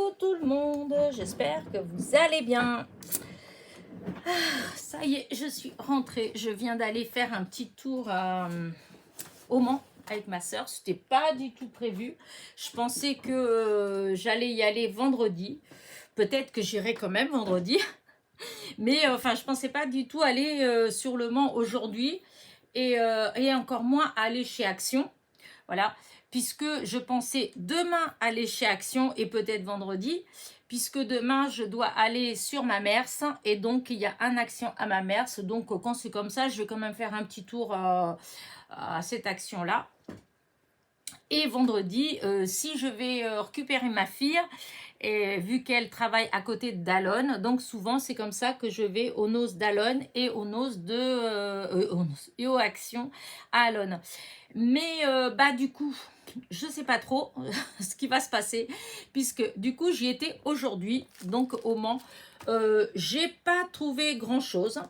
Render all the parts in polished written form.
Coucou tout le monde, j'espère que vous allez bien. Ça y est, je suis rentrée. Je viens d'aller faire un petit tour au Mans avec ma soeur. C'était pas du tout prévu. Je pensais que j'allais y aller vendredi. Peut-être que j'irai quand même vendredi. Mais enfin, je pensais pas du tout aller sur le Mans aujourd'hui. Et encore moins aller chez Action. Voilà, puisque je pensais demain aller chez Action et peut-être vendredi, puisque demain je dois aller sur ma Mamers et donc il y a un Action à ma Mamers. Donc quand c'est comme ça, je vais quand même faire un petit tour à cette Action-là. Et vendredi, si je vais récupérer ma fille, et vu qu'elle travaille à côté de Dallon, donc souvent c'est comme ça que je vais aux noces Dallon et aux noces et aux Actions à Allon. Mais bah du coup, je sais pas trop ce qui va se passer, puisque du coup j'y étais aujourd'hui, donc au Mans. J'ai pas trouvé grand chose.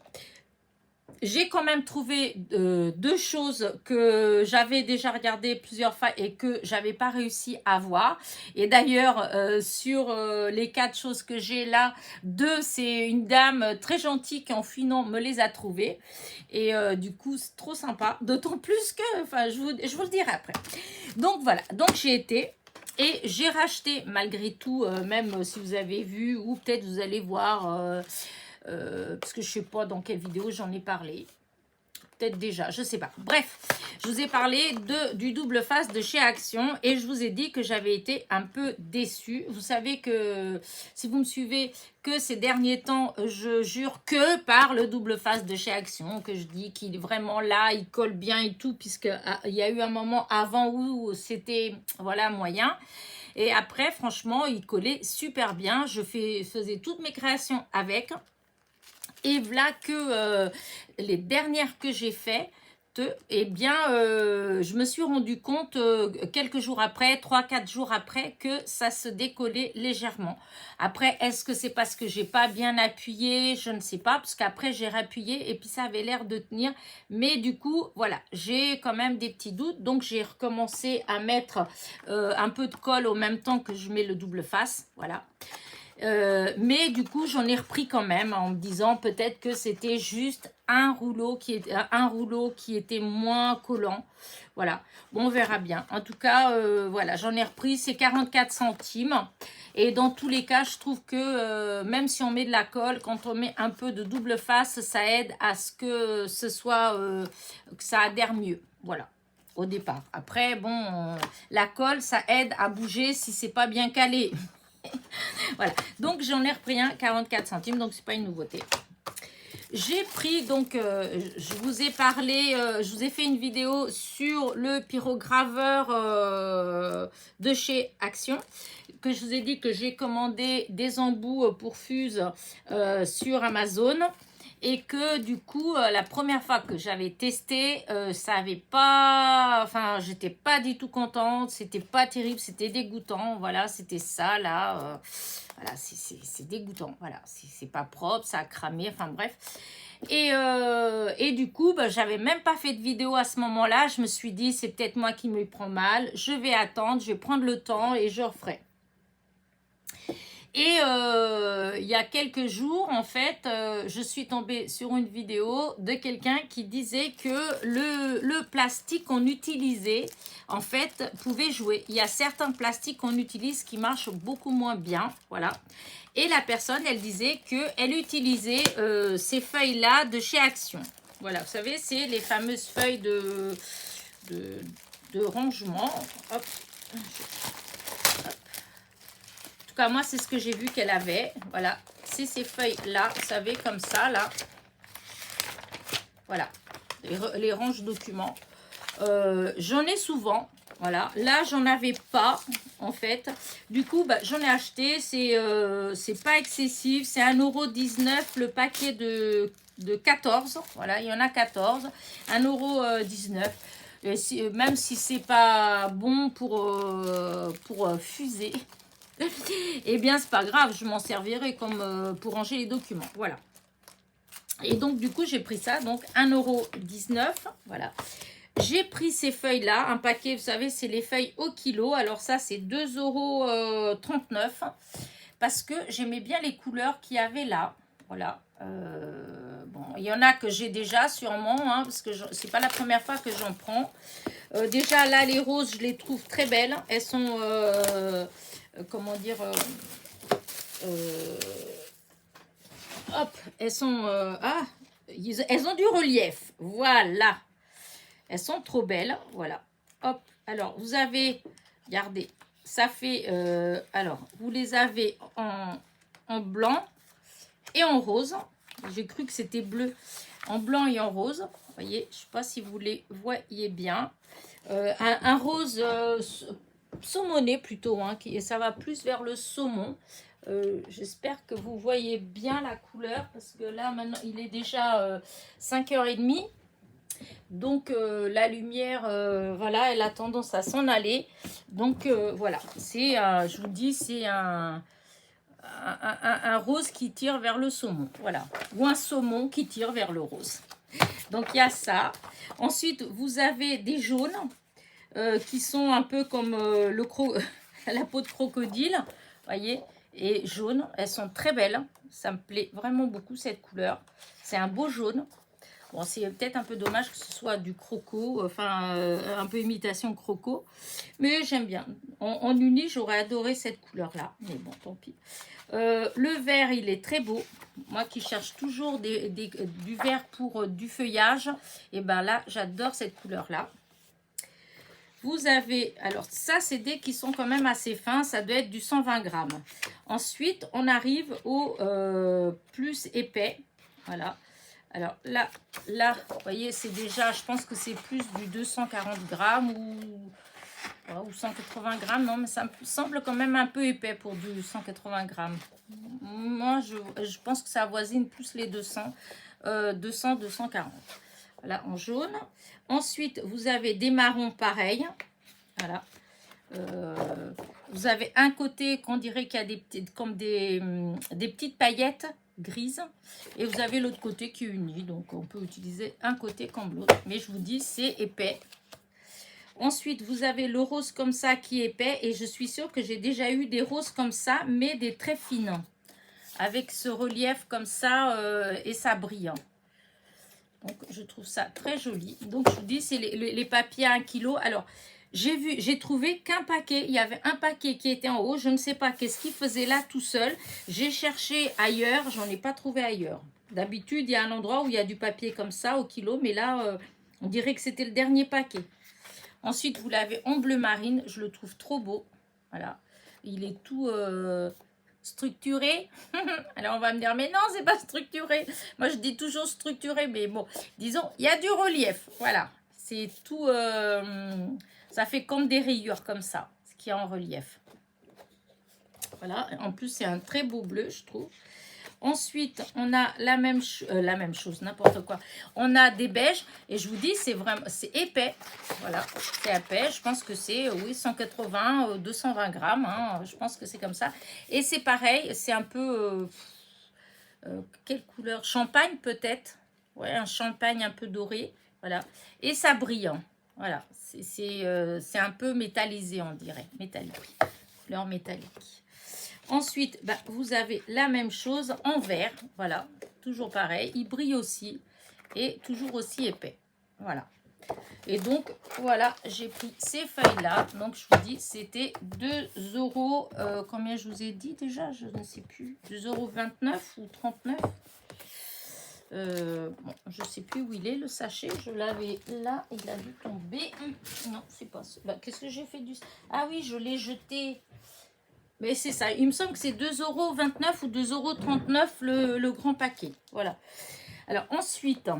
J'ai quand même trouvé deux choses que j'avais déjà regardées plusieurs fois et que j'avais pas réussi à voir. Et d'ailleurs, sur les 4 choses que j'ai là, 2, c'est une dame très gentille qui en fouinant me les a trouvées. Et du coup, c'est trop sympa. D'autant plus que, enfin, je vous le dirai après. Donc voilà, donc j'ai été... Et j'ai racheté malgré tout, même si vous avez vu, ou peut-être vous allez voir... parce que je ne sais pas dans quelle vidéo j'en ai parlé. Peut-être déjà, je ne sais pas. Bref, je vous ai parlé du double face de chez Action et je vous ai dit que j'avais été un peu déçue. Vous savez que, si vous me suivez, que ces derniers temps, je jure que par le double face de chez Action, que je dis qu'il est vraiment là, il colle bien et tout, puisqu'il y a eu un moment avant où c'était, voilà, moyen. Et après, franchement, il collait super bien. Je faisais toutes mes créations avec. Et voilà que les dernières que j'ai faites, eh bien, je me suis rendu compte quelques jours après, 3-4 jours après, que ça se décollait légèrement. Après, est-ce que c'est parce que j'ai pas bien appuyé? Je ne sais pas, parce qu'après j'ai réappuyé et puis ça avait l'air de tenir. Mais du coup, voilà, j'ai quand même des petits doutes. Donc j'ai recommencé à mettre un peu de colle au même temps que je mets le double face. Voilà. Mais du coup j'en ai repris quand même en me disant peut-être que c'était juste un rouleau qui était moins collant. Voilà, bon, on verra bien. En tout cas, voilà, j'en ai repris, c'est 44 centimes. Et dans tous les cas, je trouve que même si on met de la colle, quand on met un peu de double face, ça aide à ce que ce soit, que ça adhère mieux. Voilà, au départ. Après, bon, la colle, ça aide à bouger si c'est pas bien calé. Voilà, donc j'en ai repris un 44 centimes, donc c'est pas une nouveauté. J'ai pris donc, je vous ai parlé, je vous ai fait une vidéo sur le pyrograveur de chez Action, que je vous ai dit que j'ai commandé des embouts pour fuse sur Amazon. Et que du coup, la première fois que j'avais testé, ça avait pas... Enfin, j'étais pas du tout contente. C'était pas terrible, c'était dégoûtant. Voilà, c'était ça, là. Voilà, c'est dégoûtant. Voilà, c'est pas propre, ça a cramé. Enfin, bref. Et du coup, bah, j'avais même pas fait de vidéo à ce moment-là. Je me suis dit, c'est peut-être moi qui me prends mal. Je vais attendre, je vais prendre le temps et je referai. Et il y a quelques jours, en fait, je suis tombée sur une vidéo de quelqu'un qui disait que le plastique qu'on utilisait, en fait, pouvait jouer. Il y a certains plastiques qu'on utilise qui marchent beaucoup moins bien, voilà. Et la personne, elle disait qu'elle utilisait ces feuilles-là de chez Action. Voilà, vous savez, c'est les fameuses feuilles de rangement. Hop. En tout cas, moi, c'est ce que j'ai vu qu'elle avait. Voilà, c'est ces feuilles-là, vous savez, comme ça, là. Voilà, les ranges documents. J'en ai souvent, voilà. Là, j'en avais pas, en fait. Du coup, bah, j'en ai acheté. C'est pas excessif. C'est 1,19 € le paquet de 14. Voilà, il y en a 14. 1,19 €. Même si c'est pas bon pour fuser, eh bien, c'est pas grave, je m'en servirai comme pour ranger les documents. Voilà. Et donc, du coup, j'ai pris ça. Donc, 1,19 €. Voilà. J'ai pris ces feuilles-là, un paquet, vous savez, c'est les feuilles au kilo. Alors ça, c'est 2,39 €. Parce que j'aimais bien les couleurs qu'il y avait là. Voilà. Bon, il y en a que j'ai déjà sûrement, hein, parce que c'est pas la première fois que j'en prends. Déjà là, les roses, je les trouve très belles. Elles sont, comment dire, hop, elles sont, elles ont du relief. Voilà. Elles sont trop belles. Voilà. Hop. Alors, vous avez, regardez, ça fait, alors, vous les avez en blanc et en rose. J'ai cru que c'était bleu. En blanc et en rose. Vous voyez, je ne sais pas si vous les voyez bien. Un rose saumoné plutôt, hein, ça va plus vers le saumon. J'espère que vous voyez bien la couleur parce que là maintenant il est déjà 5h30, donc la lumière voilà, elle a tendance à s'en aller, donc voilà, c'est je vous dis, c'est un rose qui tire vers le saumon, voilà, ou un saumon qui tire vers le rose. Donc il y a ça. Ensuite vous avez des jaunes qui sont un peu comme la peau de crocodile, voyez, et jaune. Elles sont très belles. Ça me plaît vraiment beaucoup cette couleur. C'est un beau jaune. Bon, c'est peut-être un peu dommage que ce soit du croco, enfin un peu imitation croco, mais j'aime bien. En uni, j'aurais adoré cette couleur-là, mais bon, tant pis. Le vert, il est très beau. Moi qui cherche toujours du vert pour du feuillage, et ben là, j'adore cette couleur-là. Vous avez, alors ça c'est des qui sont quand même assez fins, ça doit être du 120 grammes. Ensuite, on arrive au plus épais, voilà. Alors là, vous voyez, c'est déjà, je pense que c'est plus du 240 grammes ou 180 grammes. Non, mais ça me semble quand même un peu épais pour du 180 grammes. Moi, je pense que ça avoisine plus les 200, 240. Voilà, en jaune. Ensuite, vous avez des marrons pareils. Voilà. Vous avez un côté qu'on dirait qu'il y a des petites, comme des petites paillettes grises. Et vous avez l'autre côté qui est uni. Donc, on peut utiliser un côté comme l'autre. Mais je vous dis, c'est épais. Ensuite, vous avez le rose comme ça qui est épais. Et je suis sûre que j'ai déjà eu des roses comme ça, mais des très fines. Avec ce relief comme ça et ça brillant. Donc, je trouve ça très joli. Donc, je vous dis, c'est les papiers à 1 kg. Alors, j'ai trouvé qu'un paquet. Il y avait un paquet qui était en haut. Je ne sais pas qu'est-ce qu'il faisait là tout seul. J'ai cherché ailleurs. J'en ai pas trouvé ailleurs. D'habitude, il y a un endroit où il y a du papier comme ça au kilo. Mais là, on dirait que c'était le dernier paquet. Ensuite, vous l'avez en bleu marine. Je le trouve trop beau. Voilà. Il est tout... structuré. Alors on va me dire mais non, c'est pas structuré. Moi je dis toujours structuré, mais bon, disons il y a du relief. Voilà, c'est tout, ça fait comme des rayures comme ça, ce qui est en relief. Voilà, en plus c'est un très beau bleu, je trouve. Ensuite, on a la même chose, n'importe quoi. On a des beiges et je vous dis, c'est vraiment, c'est épais. Voilà, c'est épais. Je pense que c'est, oui, 180, 220 grammes. Hein, je pense que c'est comme ça. Et c'est pareil, c'est un peu, quelle couleur? Champagne peut-être. Ouais, un champagne un peu doré. Voilà. Et ça brillant. Voilà, c'est un peu métallisé, on dirait. Métallique. Couleur métallique. Ensuite, bah, vous avez la même chose en vert. Voilà, toujours pareil. Il brille aussi et toujours aussi épais. Voilà. Et donc, voilà, j'ai pris ces feuilles-là. Donc, je vous dis, c'était 2 €. Combien je vous ai dit déjà? Je ne sais plus. 2,29 € ou 39. Bon, je ne sais plus où il est, le sachet. Je l'avais là. Il a dû tomber. Non, c'est pas ça. Bah, qu'est-ce que j'ai fait du... Ah oui, je l'ai jeté... Mais c'est ça, il me semble que c'est 2,29 € ou 2,39 € le grand paquet. Voilà. Alors ensuite,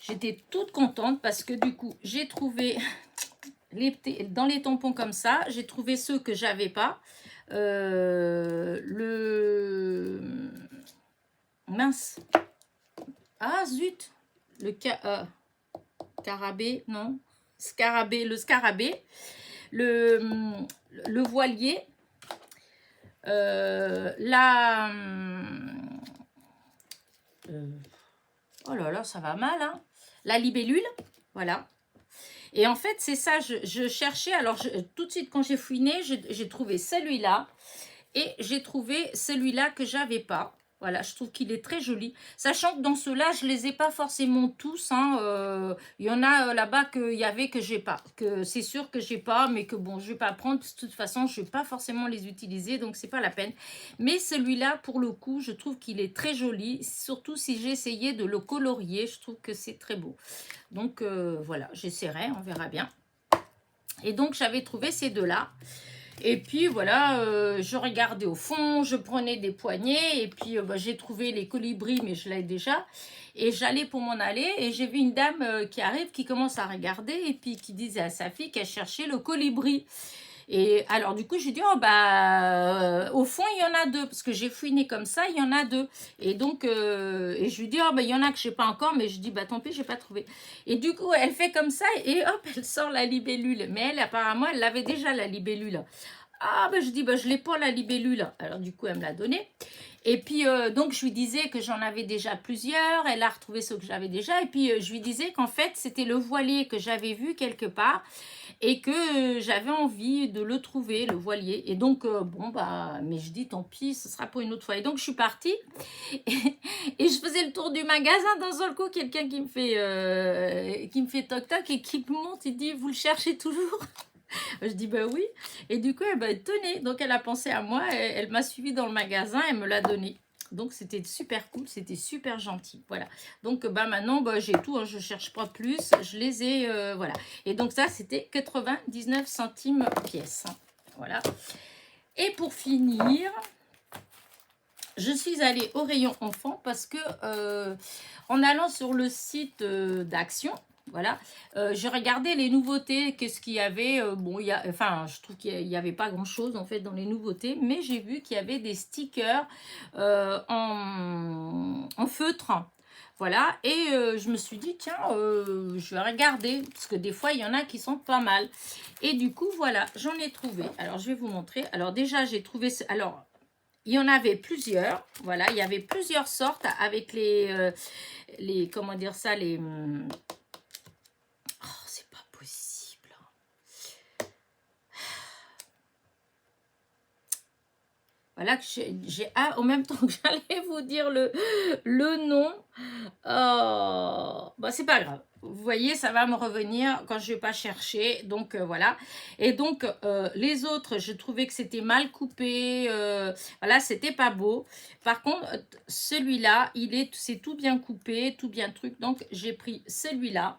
j'étais toute contente parce que du coup, j'ai trouvé dans les tampons comme ça, j'ai trouvé ceux que j'avais pas. Mince. Ah zut. Carabé, non. Scarabée, le scarabée. Le voilier. Oh là là, ça va mal, hein. La libellule, Voilà. Et en fait, c'est ça, je cherchais, alors tout de suite quand j'ai fouiné, j'ai trouvé celui-là et j'ai trouvé celui-là que j'avais pas. Voilà, je trouve qu'il est très joli. Sachant que dans ceux-là, je les ai pas forcément tous. Hein, il y en a là-bas qu'il y avait que j'ai pas. Que c'est sûr que j'ai pas, mais que bon, je vais pas prendre. De toute façon, je vais pas forcément les utiliser, donc c'est pas la peine. Mais celui-là, pour le coup, je trouve qu'il est très joli. Surtout si j'ai essayé de le colorier, je trouve que c'est très beau. Donc voilà, j'essaierai, on verra bien. Et donc j'avais trouvé ces deux-là. Et puis voilà, je regardais au fond, je prenais des poignées et puis bah, j'ai trouvé les colibris, mais je l'ai déjà. Et j'allais pour m'en aller et j'ai vu une dame qui arrive, qui commence à regarder et puis qui disait à sa fille qu'elle cherchait le colibri. Et alors du coup, j'ai dit, oh bah, au fond, il y en a deux, parce que j'ai fouiné comme ça, il y en a deux. Et donc, et je lui dis, oh bah, il y en a que je sais pas encore, mais je dis, bah tant pis, j'ai pas trouvé. Et du coup, elle fait comme ça, et hop, elle sort la libellule. Mais elle, apparemment, elle avait déjà la libellule. Ah, bah, je dis, bah, je l'ai pas la libellule. Alors, du coup, elle me l'a donnée. Et puis, donc, je lui disais que j'en avais déjà plusieurs. Elle a retrouvé ceux que j'avais déjà. Et puis, je lui disais qu'en fait, c'était le voilier que j'avais vu quelque part et que j'avais envie de le trouver, le voilier. Et donc, bon, bah, mais je dis, tant pis, ce sera pour une autre fois. Et donc, je suis partie et je faisais le tour du magasin. Dans un coup, quelqu'un qui me fait toc-toc et qui me monte, il dit, vous le cherchez toujours? Je dis bah oui. Et du coup, tenez. Donc elle a pensé à moi, elle m'a suivi dans le magasin, elle me l'a donné. Donc c'était super cool, c'était super gentil. Voilà. Donc bah maintenant, bah, j'ai tout, hein, je cherche pas plus. Je les ai, voilà. Et donc ça, c'était 99 centimes pièce. Hein. Voilà. Et pour finir, je suis allée au rayon enfant parce que en allant sur le site d'Action, voilà, j'ai regardé les nouveautés, qu'est-ce qu'il y avait. Bon, enfin, je trouve qu'il n'y avait pas grand-chose en fait dans les nouveautés, mais j'ai vu qu'il y avait des stickers en feutre. Voilà, et je me suis dit, tiens, je vais regarder, parce que des fois, il y en a qui sont pas mal. Et du coup, voilà, j'en ai trouvé. Alors, je vais vous montrer. Alors, déjà, j'ai trouvé... Alors, il y en avait plusieurs, voilà, il y avait plusieurs sortes avec comment dire ça, oh, c'est pas possible. Voilà, que en même temps que j'allais vous dire le nom, oh, bah c'est pas grave. Vous voyez, ça va me revenir quand je vais pas chercher. Donc voilà. Et donc les autres, je trouvais que c'était mal coupé. Voilà, c'était pas beau. Par contre, celui-là, c'est tout bien coupé, tout bien truc. Donc j'ai pris celui-là.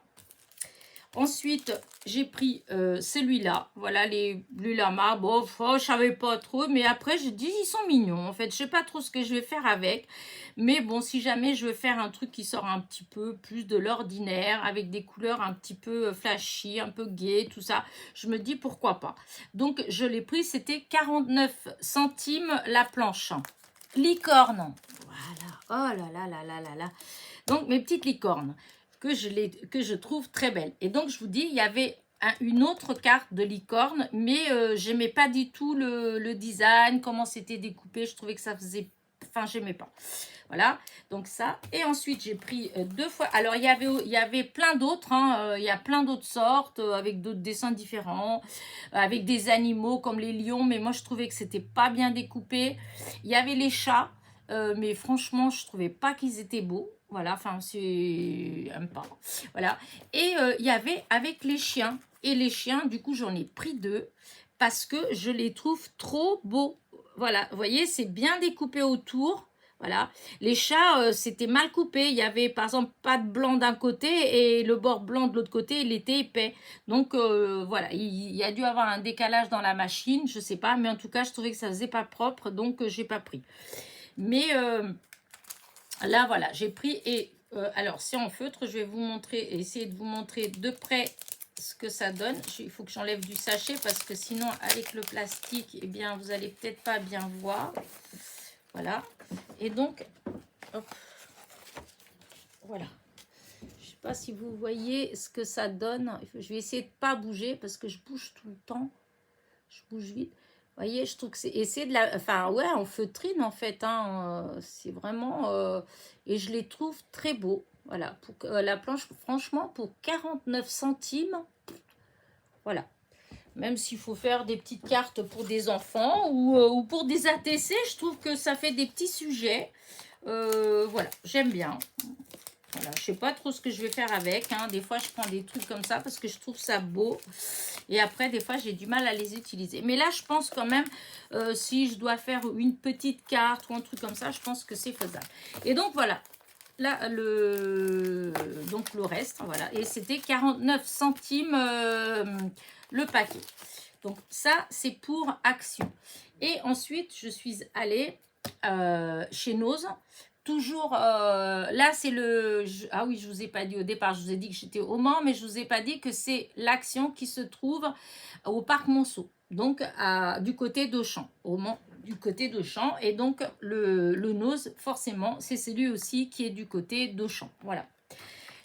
Ensuite, j'ai pris celui-là. Voilà, les lamas. Bon, je savais pas trop. Mais après, j'ai dit, ils sont mignons. En fait, je sais pas trop ce que je vais faire avec. Mais bon, si jamais je veux faire un truc qui sort un petit peu plus de l'ordinaire, avec des couleurs un petit peu flashy, un peu gai, tout ça, je me dis pourquoi pas. Donc, je l'ai pris. C'était 49 centimes la planche. Licorne. Voilà. Oh là là là là là là. Donc, mes petites licornes. Que je trouve très belle. Et donc, je vous dis, il y avait une autre carte de licorne, mais j'aimais pas du tout le design, comment c'était découpé. Je trouvais que ça faisait... Enfin, j'aimais pas. Voilà, donc ça. Et ensuite, j'ai pris deux fois... Alors, il y avait plein d'autres. Hein, il y a plein d'autres sortes, avec d'autres dessins différents, avec des animaux comme les lions. Mais moi, je trouvais que c'était pas bien découpé. Il y avait les chats. Mais franchement, je trouvais pas qu'ils étaient beaux. Voilà, enfin, c'est un pas. Voilà. Et il y avait avec les chiens. Et les chiens, du coup, j'en ai pris deux parce que je les trouve trop beaux. Voilà, vous voyez, c'est bien découpé autour. Voilà. Les chats, c'était mal coupé. Il y avait, par exemple, pas de blanc d'un côté et le bord blanc de l'autre côté, il était épais. Donc, voilà, il y a dû avoir un décalage dans la machine, je sais pas. Mais en tout cas, je trouvais que ça faisait pas propre, donc j'ai pas pris. Mais là, voilà, j'ai pris et alors, c'est en feutre. Je vais vous montrer, essayer de vous montrer de près ce que ça donne. Il faut que j'enlève du sachet parce que sinon, avec le plastique, eh bien, vous allez peut-être pas bien voir. Voilà. Et donc, hop, voilà. Je sais pas si vous voyez ce que ça donne. Je vais essayer de pas bouger parce que je bouge tout le temps. Je bouge vite. Vous voyez, je trouve que c'est de la... Enfin, ouais, en feutrine, en fait. Hein, c'est vraiment... et je les trouve très beaux. Voilà, pour la planche, franchement, pour 49 centimes, voilà. Même s'il faut faire des petites cartes pour des enfants ou pour des ATC, je trouve que ça fait des petits sujets. Voilà, j'aime bien. Voilà, je sais pas trop ce que je vais faire avec. Hein. Des fois, je prends des trucs comme ça parce que je trouve ça beau. Et après, des fois, j'ai du mal à les utiliser. Mais là, je pense quand même, si je dois faire une petite carte ou un truc comme ça, je pense que c'est faisable. Et donc, voilà. Là, donc le reste, voilà. Et c'était 49 centimes le paquet. Donc, ça, c'est pour Action. Et ensuite, je suis allée chez Nose. Toujours, là, c'est le... Ah oui, je vous ai pas dit au départ, je vous ai dit que j'étais au Mans, mais je vous ai pas dit que c'est l'Action qui se trouve au Parc Monceau. Donc, du côté d'Auchan, au Mans, du côté d'Auchan. Et donc, le Nose, forcément, c'est celui aussi qui est du côté d'Auchan. Voilà.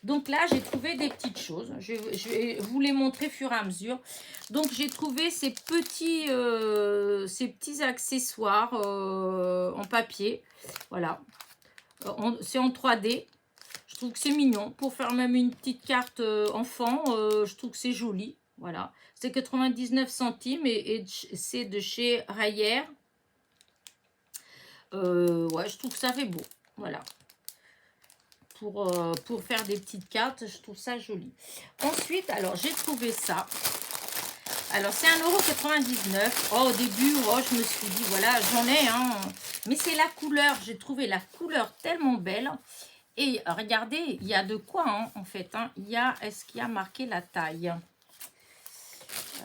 Donc là, j'ai trouvé des petites choses. Je vais vous les montrer au fur et à mesure. Donc, j'ai trouvé ces petits accessoires en papier. Voilà. C'est en 3D. Je trouve que c'est mignon. Pour faire même une petite carte enfant, je trouve que c'est joli. Voilà. C'est 99 centimes et c'est de chez Rayer. Ouais, je trouve que ça fait beau. Voilà. Pour faire des petites cartes, je trouve ça joli. Ensuite, alors, j'ai trouvé ça. Alors, c'est 1,99 €. Oh, au début, oh, je me suis dit, voilà, j'en ai, hein. Mais c'est la couleur. J'ai trouvé la couleur tellement belle. Et regardez, il y a de quoi, hein, en fait. Hein. Il y a, est-ce qu'il y a marqué la taille?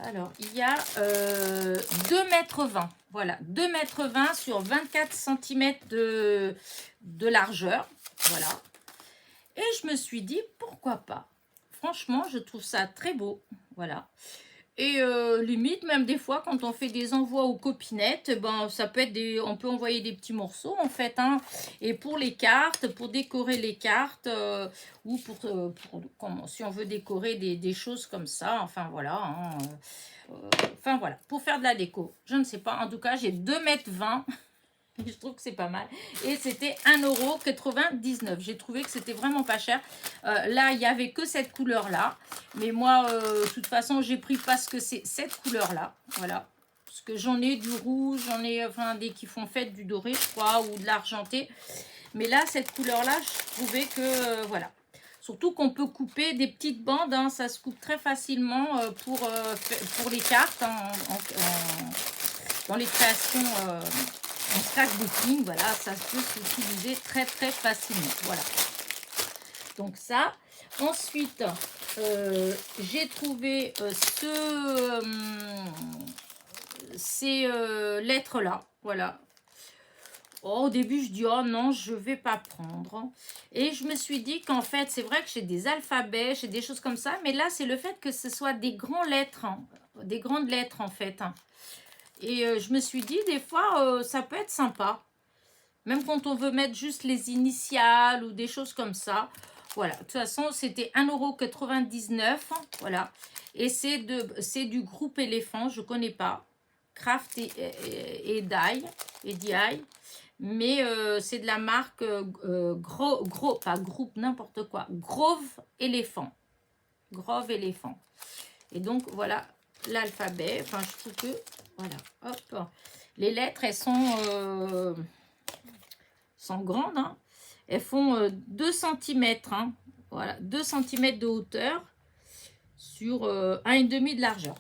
Alors, il y a 2,20 m. Voilà, 2,20 m sur 24 cm de largeur. Voilà. Et je me suis dit, pourquoi pas? Franchement, je trouve ça très beau. Voilà. Et limite, même des fois, quand on fait des envois aux copinettes, ben, ça peut être on peut envoyer des petits morceaux, en fait. Hein. Et pour les cartes, pour décorer les cartes, ou si on veut décorer des choses comme ça, enfin, voilà. Hein, enfin, voilà, pour faire de la déco. Je ne sais pas. En tout cas, j'ai 2,20 m. Je trouve que c'est pas mal. Et c'était 1,99 €. J'ai trouvé que c'était vraiment pas cher. Là, il n'y avait que cette couleur-là. Mais moi, de toute façon, j'ai pris parce que c'est cette couleur-là. Voilà. Parce que j'en ai du rouge, j'en ai enfin des qui font fête du doré, je crois, ou de l'argenté. Mais là, cette couleur-là, je trouvais que, voilà. Surtout qu'on peut couper des petites bandes. Hein, ça se coupe très facilement pour les cartes. Hein, dans les créations... en scrapbooking, voilà, ça peut s'utiliser très très facilement. Voilà. Donc ça. Ensuite, j'ai trouvé ces lettres-là. Voilà. Oh, au début, je dis, oh non, je ne vais pas prendre. Et je me suis dit qu'en fait, c'est vrai que j'ai des alphabets, j'ai des choses comme ça. Mais là, c'est le fait que ce soit des grandes lettres. Hein, des grandes lettres, en fait. Hein. Et je me suis dit, des fois, ça peut être sympa. Même quand on veut mettre juste les initiales ou des choses comme ça. Voilà. De toute façon, c'était 1,99 €. Voilà. Et c'est du groupe Éléphant. Je ne connais pas. Craft et DI. Mais c'est de la marque pas groupe, n'importe quoi. Grove Éléphant. Grove Éléphant. Et donc, voilà l'alphabet. Enfin, je trouve que... Voilà, hop. Les lettres, elles sont grandes. Hein. Elles font 2 cm. Hein. Voilà, 2 cm de hauteur sur 1,5 de largeur.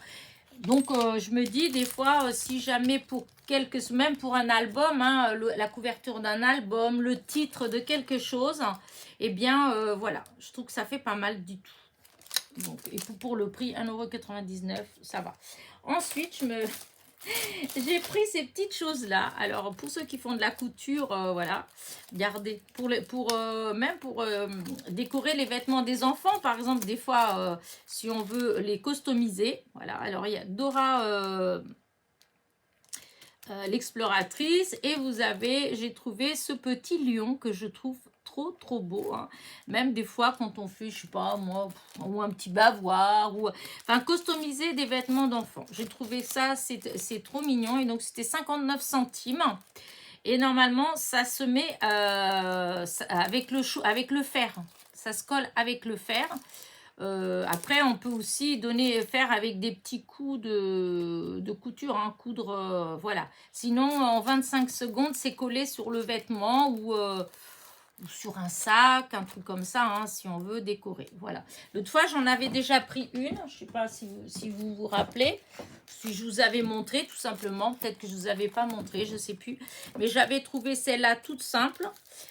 Donc, je me dis, des fois, si jamais pour même pour un album, hein, la couverture d'un album, le titre de quelque chose, eh bien, voilà, je trouve que ça fait pas mal du tout. Donc, et pour le prix, 1,99 €, ça va. Ensuite, j'ai pris ces petites choses-là. Alors, pour ceux qui font de la couture, voilà, regardez. Même pour décorer les vêtements des enfants, par exemple, des fois, si on veut les customiser. Voilà, alors il y a Dora l'exploratrice. Et j'ai trouvé ce petit lion que je trouve trop beau. Hein. Même des fois, quand on fait, je sais pas, moi, ou un petit bavoir, ou enfin, customiser des vêtements d'enfants. J'ai trouvé ça, c'est trop mignon. Et donc, c'était 59 centimes. Et normalement, ça se met avec le fer. ça se colle avec le fer. Après, on peut aussi faire avec des petits coups de couture, hein, coudre, voilà. Sinon, en 25 secondes, c'est collé sur le vêtement ou sur un sac, un truc comme ça, hein, si on veut décorer. Voilà. L'autre fois, j'en avais déjà pris une. Je ne sais pas si vous vous rappelez, si je vous avais montré, tout simplement. Peut-être que je ne vous avais pas montré, je ne sais plus. Mais j'avais trouvé celle-là toute simple.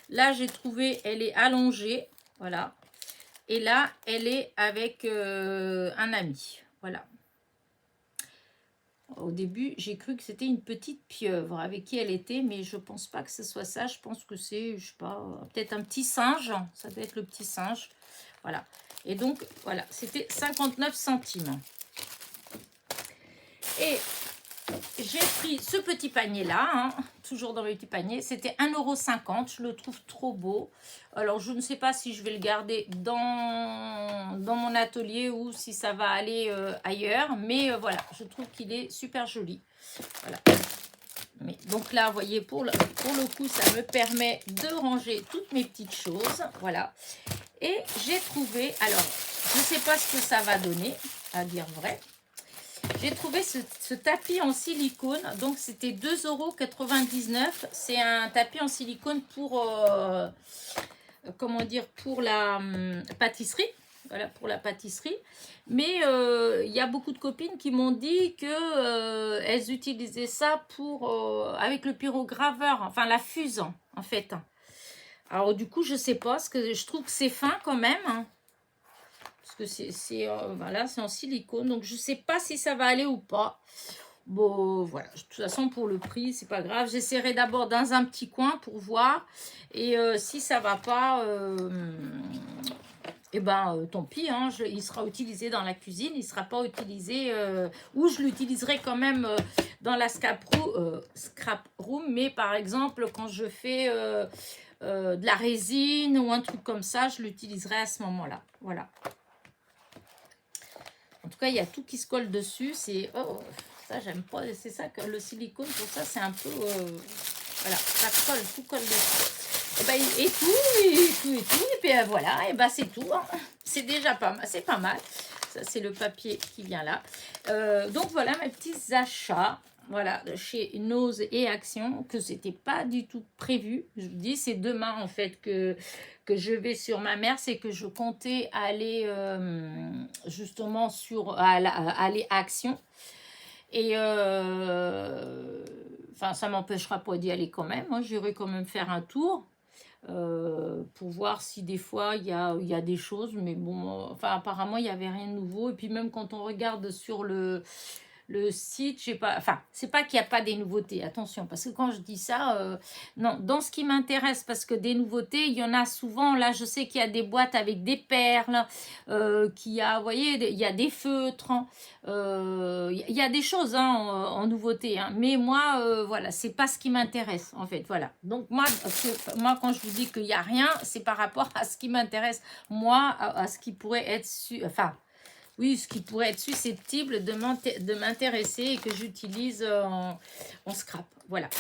Là, j'ai trouvé, elle est allongée. Voilà. Et là, elle est avec un ami. Voilà. Au début, j'ai cru que c'était une petite pieuvre avec qui elle était, mais je pense pas que ce soit ça. Je pense que c'est, je sais pas, peut-être un petit singe. Ça doit être le petit singe. Voilà. Et donc, voilà, c'était 59 centimes. Et j'ai pris ce petit panier-là, hein, toujours dans le petit panier. C'était 1,50 €. Je le trouve trop beau. Alors, je ne sais pas si je vais le garder dans mon atelier ou si ça va aller ailleurs. Mais voilà, je trouve qu'il est super joli. Voilà. Mais, donc là, vous voyez, pour le coup, ça me permet de ranger toutes mes petites choses. Voilà. Et j'ai trouvé, alors, je ne sais pas ce que ça va donner, à dire vrai. J'ai trouvé ce tapis en silicone, donc c'était 2,99 €. C'est un tapis en silicone pour, comment dire, pour la pâtisserie. Voilà, pour la pâtisserie. Mais il y a beaucoup de copines qui m'ont dit que elles utilisaient ça pour, avec le pyrograveur, enfin la fuse en fait. Alors du coup, je sais pas, parce que je trouve que c'est fin quand même, hein. Parce que voilà, c'est en silicone, donc je sais pas si ça va aller ou pas. Bon, voilà, de toute façon, pour le prix, c'est pas grave. J'essaierai d'abord dans un petit coin pour voir. Et si ça va pas, eh ben, tant pis, hein, il sera utilisé dans la cuisine, il sera pas utilisé, ou je l'utiliserai quand même dans la scrap room, mais par exemple, quand je fais de la résine ou un truc comme ça, je l'utiliserai à ce moment-là. Voilà. En tout cas, il y a tout qui se colle dessus. C'est ça, j'aime pas. C'est ça que le silicone, pour ça, c'est un peu... voilà, ça colle, tout colle dessus. Et, ben, et tout. Et puis voilà, et ben c'est tout. Hein. C'est déjà pas mal. C'est pas mal. Ça, c'est le papier qui vient là. Donc voilà mes petits achats. Voilà, chez Nose et Action, que c'était pas du tout prévu. Je vous dis, c'est demain en fait que je vais sur ma mère, c'est que je comptais aller justement aller à Action. Et enfin, ça m'empêchera pas d'y aller quand même. Moi, j'irai quand même faire un tour pour voir si des fois il y a des choses. Mais bon, enfin, apparemment, il n'y avait rien de nouveau. Et puis même quand on regarde sur le site, je sais pas, enfin, c'est pas qu'il n'y a pas des nouveautés, attention, parce que quand je dis ça, non, dans ce qui m'intéresse, parce que des nouveautés, il y en a souvent, là, je sais qu'il y a des boîtes avec des perles, qu'il y a, vous voyez, il y a des feutres, hein, il y a des choses hein, en nouveauté, hein, mais moi, voilà, c'est pas ce qui m'intéresse, en fait, voilà. Donc, moi, quand je vous dis qu'il n'y a rien, c'est par rapport à ce qui m'intéresse, moi, à ce qui pourrait être, enfin, oui, ce qui pourrait être susceptible de m'intéresser et que j'utilise en scrap. Voilà.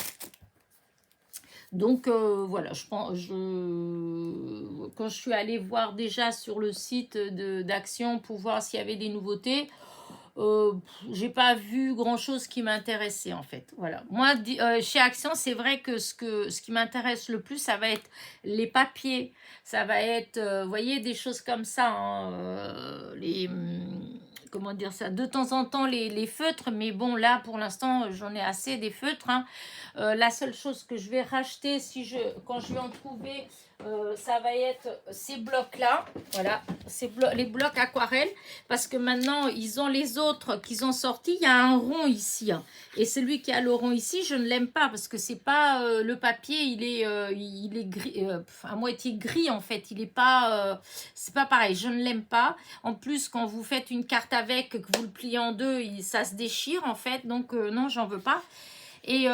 Donc, voilà, quand je suis allée voir déjà sur le site d'Action pour voir s'il y avait des nouveautés, j'ai pas vu grand chose qui m'intéressait en fait. Voilà. Moi, chez Action, c'est vrai que ce qui m'intéresse le plus, ça va être les papiers. Ça va être, vous voyez, des choses comme ça. Hein, comment dire ça, de temps en temps les feutres, mais bon là pour l'instant j'en ai assez des feutres. Hein. La seule chose que je vais racheter quand je vais en trouver, ça va être ces blocs là, voilà, les blocs aquarelles, parce que maintenant ils ont les autres qu'ils ont sortis, il y a un rond ici, hein, et celui qui a le rond ici je ne l'aime pas parce que c'est pas le papier, il est gris, à moitié gris en fait, il est pas c'est pas pareil, je ne l'aime pas. En plus quand vous faites une carte avec, que vous le pliez en deux, ça se déchire en fait, donc non, j'en veux pas. Et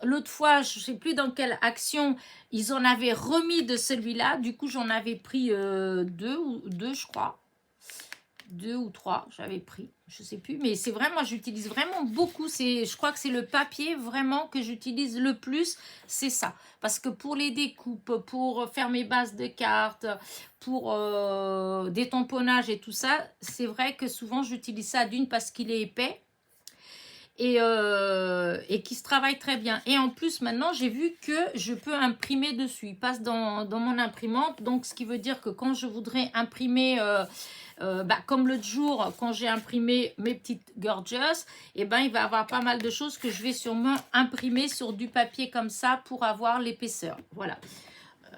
l'autre fois, je ne sais plus dans quelle Action, ils en avaient remis de celui-là. Du coup, j'en avais pris deux, je crois. 2 ou 3, j'avais pris, je sais plus, mais c'est vraiment, j'utilise vraiment beaucoup, je crois que c'est le papier vraiment que j'utilise le plus, c'est ça, parce que pour les découpes, pour faire mes bases de cartes, pour des tamponnages et tout ça, c'est vrai que souvent j'utilise ça d'une parce qu'il est épais, et qui se travaille très bien. Et en plus, maintenant, j'ai vu que je peux imprimer dessus. Il passe dans mon imprimante. Donc, ce qui veut dire que quand je voudrais imprimer, comme l'autre jour, quand j'ai imprimé mes petites Gorgeous, il va avoir pas mal de choses que je vais sûrement imprimer sur du papier comme ça pour avoir l'épaisseur. Voilà.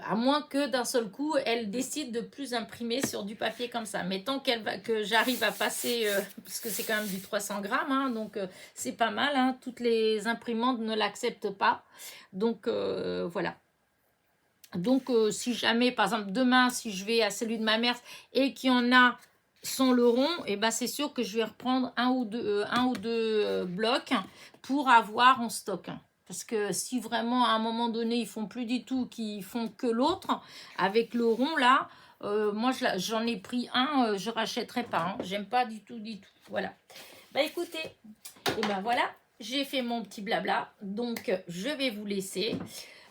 À moins que d'un seul coup, elle décide de plus imprimer sur du papier comme ça. Mais tant que j'arrive à passer, parce que c'est quand même du 300 grammes, hein, donc c'est pas mal. Hein, toutes les imprimantes ne l'acceptent pas. Donc voilà. Donc si jamais, par exemple, demain, si je vais à celui de ma mère et qu'il y en a sans le rond, et c'est sûr que je vais reprendre un ou deux blocs pour avoir en stock. Parce que si vraiment à un moment donné ils font plus du tout, qu'ils font que l'autre avec le rond là, moi j'en ai pris un, je rachèterai pas. Hein. J'aime pas du tout, du tout. Voilà. Écoutez, et voilà, j'ai fait mon petit blabla, donc je vais vous laisser.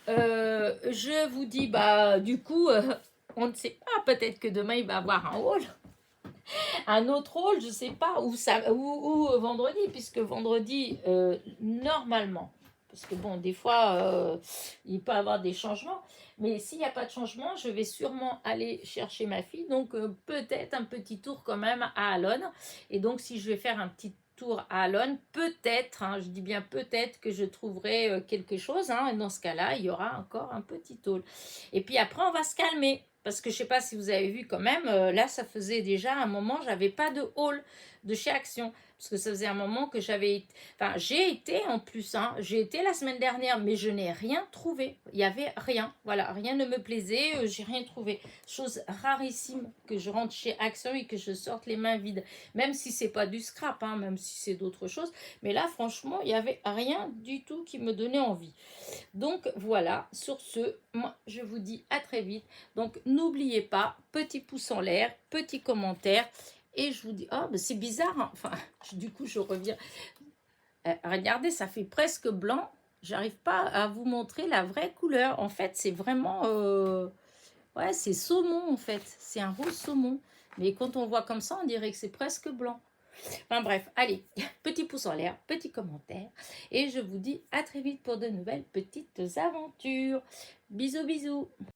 Je vous dis du coup, on ne sait pas, peut-être que demain il va avoir un haul. Un autre rôle, je sais pas, ou vendredi, puisque vendredi, normalement, parce que bon, des fois, il peut y avoir des changements, mais s'il n'y a pas de changement, je vais sûrement aller chercher ma fille, donc peut-être un petit tour quand même à Alonne, et donc si je vais faire un petit tour à Alonne, peut-être, hein, je dis bien peut-être que je trouverai quelque chose, hein, et dans ce cas-là, il y aura encore un petit haul. Et puis après, on va se calmer. Parce que je ne sais pas si vous avez vu quand même, là, ça faisait déjà un moment, j'avais pas de haul de chez Action. Parce que ça faisait un moment que j'avais... Enfin, j'ai été en plus, hein, j'ai été la semaine dernière, mais je n'ai rien trouvé. Il n'y avait rien. Voilà, rien ne me plaisait, j'ai rien trouvé. Chose rarissime que je rentre chez Action et que je sorte les mains vides. Même si c'est pas du scrap, hein, même si c'est d'autres choses. Mais là, franchement, il n'y avait rien du tout qui me donnait envie. Donc voilà, sur ce, moi je vous dis à très vite. Donc n'oubliez pas, petit pouce en l'air, petit commentaire. Et je vous dis, oh, c'est bizarre. Hein. Enfin, du coup, je reviens. Regardez, ça fait presque blanc. J'arrive pas à vous montrer la vraie couleur. En fait, c'est vraiment... ouais, c'est saumon, en fait. C'est un rose saumon. Mais quand on voit comme ça, on dirait que c'est presque blanc. Enfin bref, allez, petit pouce en l'air, petit commentaire. Et je vous dis à très vite pour de nouvelles petites aventures. Bisous, bisous.